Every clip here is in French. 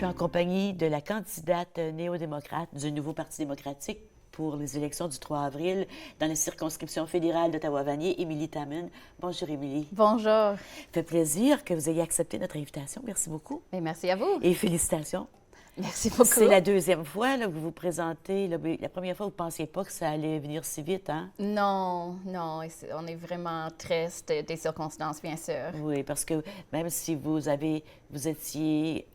suis en compagnie de la candidate néo-démocrate du Nouveau Parti démocratique pour les élections du 3 avril dans la circonscription fédérale d'Ottawa-Vanier, Émilie Taman. Bonjour, Émilie. Bonjour. Ça fait plaisir que vous ayez accepté notre invitation. Merci beaucoup. Et merci à vous. Et félicitations. Merci beaucoup. C'est la deuxième fois là, que vous vous présentez. La première fois, vous ne pensiez pas que ça allait venir si vite, hein? Non, non. On est vraiment triste des circonstances, bien sûr. Oui, parce que même si vous étiez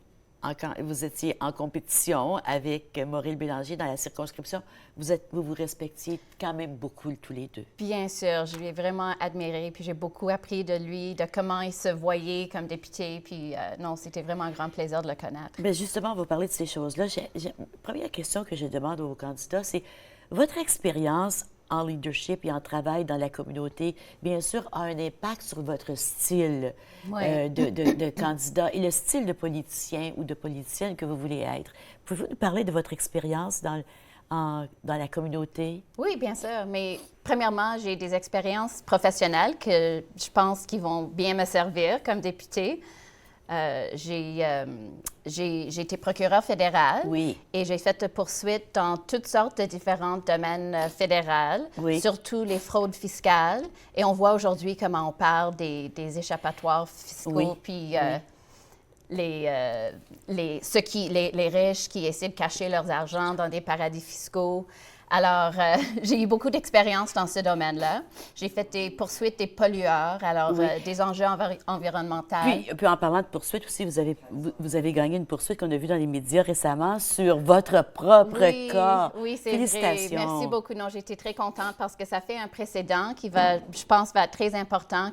en compétition avec Maurice Bélanger dans la circonscription, vous respectiez quand même beaucoup tous les deux. Bien sûr, je l'ai vraiment admiré, puis j'ai beaucoup appris de lui, de comment il se voyait comme député, puis non, c'était vraiment un grand plaisir de le connaître. Bien, justement, on va parler de ces choses-là. Première question que je demande aux candidats, c'est votre expérience en leadership et en travail dans la communauté, bien sûr, a un impact sur votre style de candidat et le style de politicien ou de politicienne que vous voulez être. Pouvez-vous nous parler de votre expérience dans la communauté? Oui, bien sûr, mais premièrement, j'ai des expériences professionnelles que je pense qui vont bien me servir comme députée. J'ai été procureur fédéral et j'ai fait de poursuites dans toutes sortes de différents domaines fédéraux, surtout les fraudes fiscales. Et on voit aujourd'hui comment on parle des échappatoires fiscaux, puis les riches qui essaient de cacher leurs argent dans des paradis fiscaux. Alors, j'ai eu beaucoup d'expérience dans ce domaine-là. J'ai fait des poursuites des pollueurs, des enjeux environnementaux. Puis en parlant de poursuites aussi, vous avez gagné une poursuite qu'on a vue dans les médias récemment sur votre propre cas. Oui, c'est Félicitations. vrai. Merci beaucoup. Non, j'ai été très contente parce que ça fait un précédent qui je pense, va être très important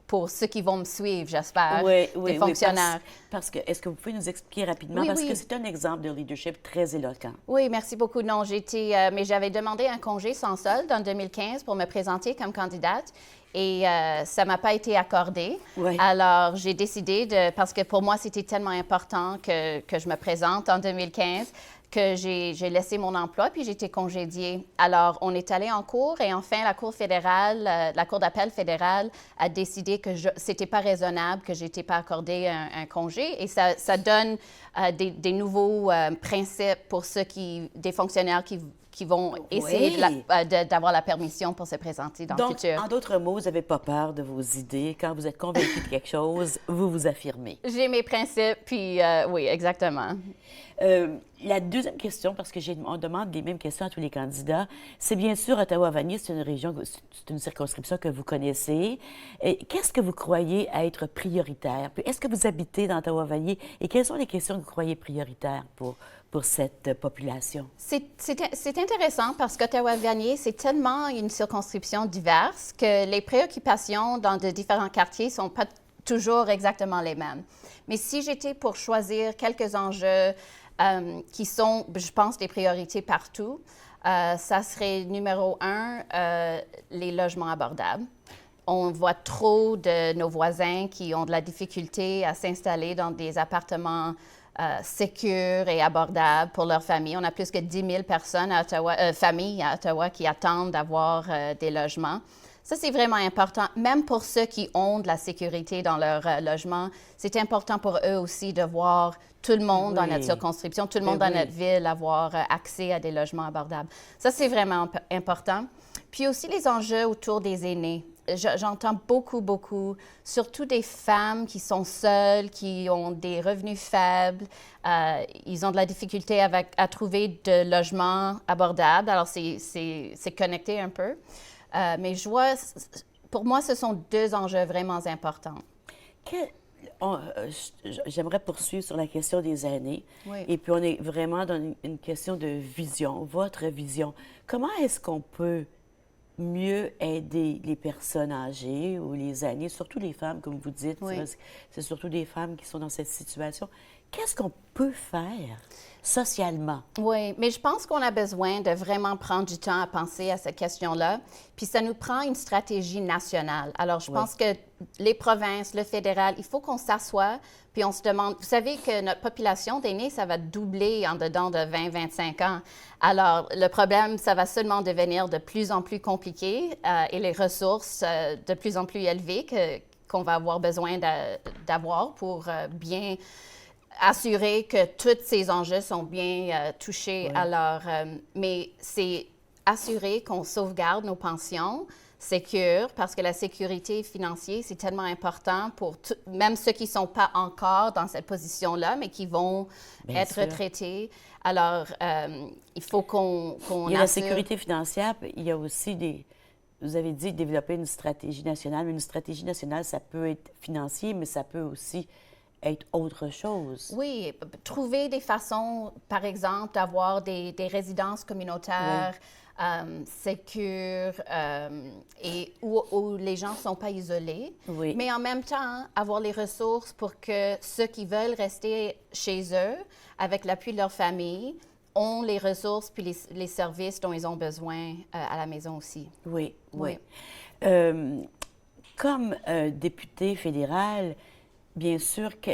pour ceux qui vont me suivre, j'espère, des fonctionnaires. Parce que, est-ce que vous pouvez nous expliquer rapidement? Parce que c'est un exemple de leadership très éloquent. Oui, merci beaucoup. Non, mais j'avais demandé un congé sans solde en 2015 pour me présenter comme candidate et ça ne m'a pas été accordé. Alors, j'ai décidé parce que pour moi, c'était tellement important que je me présente en 2015, que j'ai laissé mon emploi, puis j'ai été congédiée. Alors, on est allé en cours et enfin, la Cour fédérale, la Cour d'appel fédérale a décidé que c'était pas raisonnable que j'étais pas accordé un congé et ça donne des nouveaux principes pour des fonctionnaires qui vont essayer d'avoir la permission pour se présenter dans le futur. En d'autres mots, vous n'avez pas peur de vos idées. Quand vous êtes convaincu de quelque chose, vous vous affirmez. J'ai mes principes, puis oui, exactement. La deuxième question, parce que on demande les mêmes questions à tous les candidats, c'est bien sûr Ottawa-Vanier, c'est une circonscription que vous connaissez. Qu'est-ce que vous croyez être prioritaire? Puis est-ce que vous habitez dans Ottawa-Vanier et quelles sont les questions que vous croyez prioritaires pour cette population? C'est intéressant parce qu'Ottawa-Vanier, c'est tellement une circonscription diverse que les préoccupations dans de différents quartiers ne sont pas toujours exactement les mêmes. Mais si j'étais pour choisir quelques enjeux qui sont, je pense, des priorités partout, ça serait numéro 1, les logements abordables. On voit trop de nos voisins qui ont de la difficulté à s'installer dans des appartements sécures et abordables pour leur famille. On a plus que 10 000 personnes familles à Ottawa qui attendent d'avoir des logements. Ça, c'est vraiment important, même pour ceux qui ont de la sécurité dans leur logement. C'est important pour eux aussi de voir tout le monde dans notre circonscription, tout le monde dans notre ville avoir accès à des logements abordables. Ça, c'est vraiment important. Puis aussi les enjeux autour des aînés. J'entends beaucoup, surtout des femmes qui sont seules, qui ont des revenus faibles. Ils ont de la difficulté à trouver de logements abordables. Alors, c'est connecté un peu. Mais pour moi, ce sont deux enjeux vraiment importants. J'aimerais poursuivre sur la question des aînés. Et puis, on est vraiment dans une question de vision, votre vision. Comment est-ce qu'on peut mieux aider les personnes âgées ou les aînés, surtout les femmes, comme vous dites? C'est surtout des femmes qui sont dans cette situation. Qu'est-ce qu'on peut faire socialement? Oui, mais je pense qu'on a besoin de vraiment prendre du temps à penser à cette question-là. Puis ça nous prend une stratégie nationale. Alors, je pense que les provinces, le fédéral, il faut qu'on s'assoie puis on se demande, vous savez que notre population d'aînés, ça va doubler en dedans de 20-25 ans. Alors, le problème, ça va seulement devenir de plus en plus compliqué et les ressources de plus en plus élevées qu'on va avoir besoin d'avoir pour bien assurer que tous ces enjeux sont bien touchés. Oui. Alors, mais c'est assurer qu'on sauvegarde nos pensions sécures, parce que la sécurité financière, c'est tellement important pour même ceux qui ne sont pas encore dans cette position-là, mais qui vont Bien être sûr. retraités. Alors, il faut qu'on Il y a la assure... sécurité financière, puis il y a aussi vous avez dit développer une stratégie nationale, mais une stratégie nationale, ça peut être financier, mais ça peut aussi être autre chose. Oui, trouver des façons, par exemple, d'avoir des résidences communautaires sécures et où les gens ne sont pas isolés. Oui. Mais en même temps, avoir les ressources pour que ceux qui veulent rester chez eux, avec l'appui de leur famille, ont les ressources puis les services dont ils ont besoin à la maison aussi. Oui, oui. Oui. Comme député fédéral, bien sûr que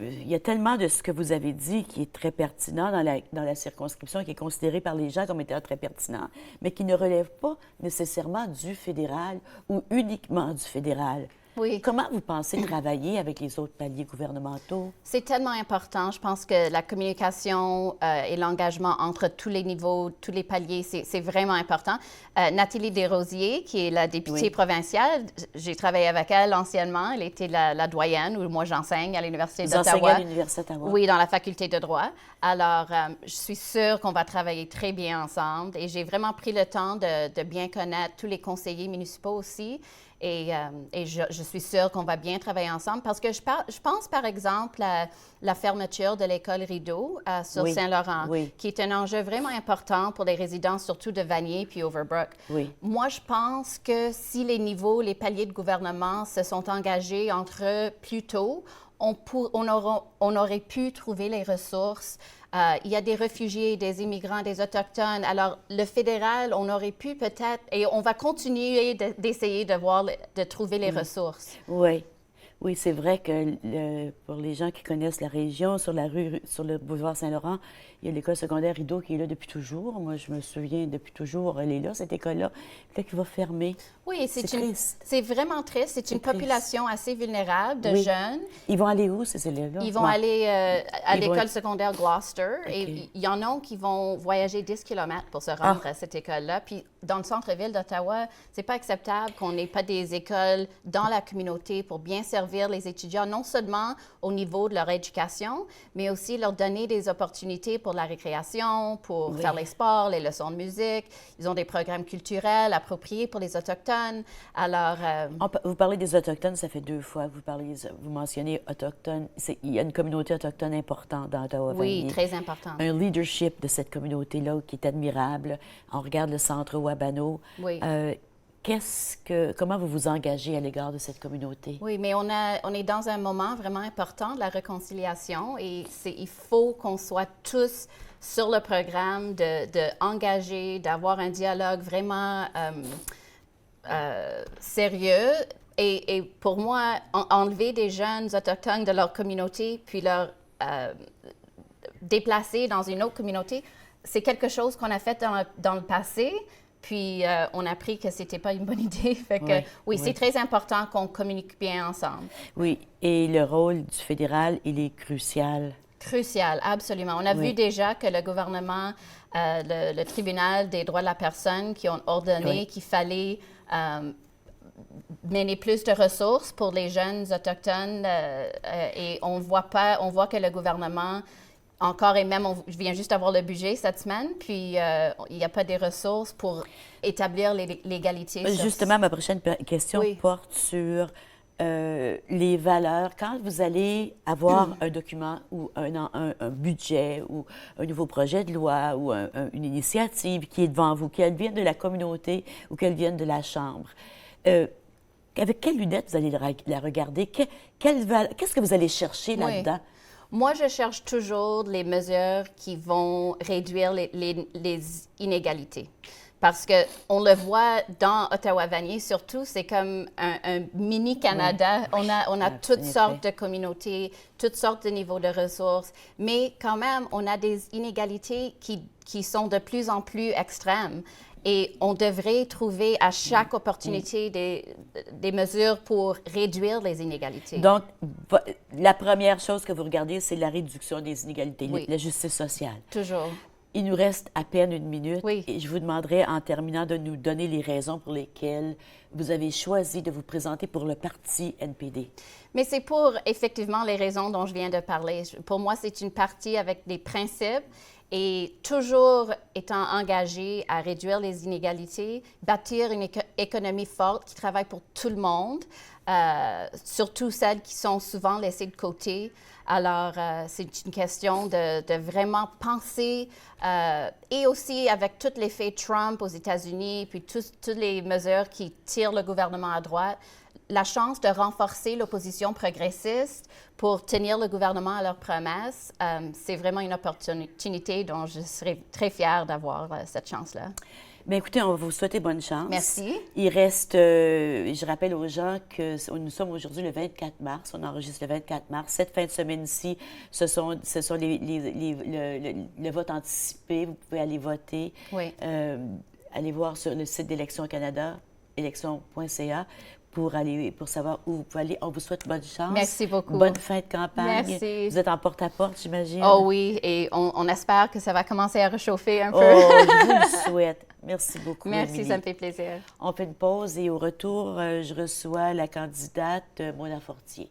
il y a tellement de ce que vous avez dit qui est très pertinent dans la circonscription, qui est considéré par les gens comme étant très pertinent, mais qui ne relève pas nécessairement du fédéral ou uniquement du fédéral. Oui. Comment vous pensez travailler avec les autres paliers gouvernementaux? C'est tellement important. Je pense que la communication et l'engagement entre tous les niveaux, tous les paliers, c'est vraiment important. Nathalie Desrosiers, qui est la députée provinciale, j'ai travaillé avec elle anciennement. Elle était la doyenne, où moi j'enseigne à l'Université d'Ottawa. Vous enseignez à l'Université d'Ottawa? Oui, dans la faculté de droit. Alors, je suis sûre qu'on va travailler très bien ensemble et j'ai vraiment pris le temps de bien connaître tous les conseillers municipaux aussi. Et je suis sûre qu'on va bien travailler ensemble parce que je pense, par exemple, à la fermeture de l'école Rideau sur Saint-Laurent, qui est un enjeu vraiment important pour les résidents, surtout de Vanier puis Overbrook. Oui. Moi, je pense que si les niveaux, les paliers de gouvernement se sont engagés entre eux plus tôt, on aurait pu trouver les ressources. Il y a des réfugiés, des immigrants, des Autochtones. Alors, le fédéral, on aurait pu peut-être, et on va continuer d'essayer de trouver les ressources. Oui. Oui, c'est vrai que pour les gens qui connaissent la région, sur le boulevard Saint-Laurent, il y a l'école secondaire Rideau qui est là depuis toujours. Moi, je me souviens, depuis toujours, elle est là, cette école-là. Peut-être qu'il va fermer. Oui, c'est vraiment triste. C'est une population assez vulnérable de jeunes. Ils vont aller où, ces élèves-là? Ils vont aller à l'école secondaire Gloucester. Et il y en a qui vont voyager 10 km pour se rendre à cette école-là. Puis, dans le centre-ville d'Ottawa, c'est pas acceptable qu'on n'ait pas des écoles dans la communauté pour bien servir les étudiants, non seulement au niveau de leur éducation, mais aussi leur donner des opportunités pour la récréation, pour faire les sports, les leçons de musique. Ils ont des programmes culturels appropriés pour les Autochtones. Alors... Vous parlez des Autochtones, ça fait 2 fois. Vous mentionnez Autochtones. Il y a une communauté autochtone importante dans Ottawa-Vanier. Oui, très importante. Un leadership de cette communauté-là qui est admirable. On regarde le centre Wabano. Oui. Comment vous vous engagez à l'égard de cette communauté? Oui, mais on est dans un moment vraiment important de la réconciliation et il faut qu'on soit tous sur le programme d'engager, d'avoir un dialogue vraiment sérieux. Et pour moi, enlever des jeunes autochtones de leur communauté puis leur déplacer dans une autre communauté, c'est quelque chose qu'on a fait dans le passé. Puis, on a appris que ce n'était pas une bonne idée. Fait que, c'est très important qu'on communique bien ensemble. Oui, et le rôle du fédéral, il est crucial. Crucial, absolument. On a vu déjà que le gouvernement, le tribunal des droits de la personne qui ont ordonné qu'il fallait mener plus de ressources pour les jeunes autochtones et on voit que le gouvernement... Encore et même, je viens juste d'avoir le budget cette semaine, puis il n'y a pas des ressources pour établir l'égalité. Justement, ma prochaine question porte sur les valeurs. Quand vous allez avoir un document ou un budget ou un nouveau projet de loi ou une initiative qui est devant vous, qu'elle vienne de la communauté ou qu'elle vienne de la Chambre, avec quelles lunettes vous allez la regarder? Qu'est-ce que vous allez chercher là-dedans? Moi, je cherche toujours les mesures qui vont réduire les inégalités. Parce qu'on le voit dans Ottawa-Vanier, surtout, c'est comme un mini-Canada. On a toutes sortes de communautés, toutes sortes de niveaux de ressources, mais quand même, on a des inégalités qui sont de plus en plus extrêmes. Et on devrait trouver à chaque opportunité des mesures pour réduire les inégalités. Donc, la première chose que vous regardez, c'est la réduction des inégalités, Oui. la justice sociale. Toujours. Il nous reste à peine une minute. Oui. Et je vous demanderai, en terminant, de nous donner les raisons pour lesquelles vous avez choisi de vous présenter pour le parti NPD. Mais c'est pour effectivement les raisons dont je viens de parler. Pour moi, c'est une partie avec des principes et toujours étant engagé à réduire les inégalités, bâtir une économie forte qui travaille pour tout le monde, surtout celles qui sont souvent laissées de côté. Alors, c'est une question de vraiment penser, et aussi avec tout l'effet Trump aux États-Unis, puis toutes les mesures qui tirent le gouvernement à droite, la chance de renforcer l'opposition progressiste pour tenir le gouvernement à leurs promesses, c'est vraiment une opportunité dont je serais très fière d'avoir cette chance-là. Bien, écoutez, on va vous souhaiter bonne chance. Merci. Il reste, je rappelle aux gens que nous sommes aujourd'hui le 24 mars, on enregistre le 24 mars. Cette fin de semaine-ci, ce sont le vote anticipé. Vous pouvez aller voter. Oui. Allez voir sur le site d'Élections Canada, élections.ca, pour savoir où vous pouvez aller. On vous souhaite bonne chance. Merci beaucoup. Bonne fin de campagne. Merci. Vous êtes en porte-à-porte, j'imagine? Oh oui, et on espère que ça va commencer à réchauffer un peu. Oh, je vous le souhaite. Merci beaucoup, Merci, Émilie. ça me fait plaisir. On fait une pause et au retour, je reçois la candidate Mona Fortier.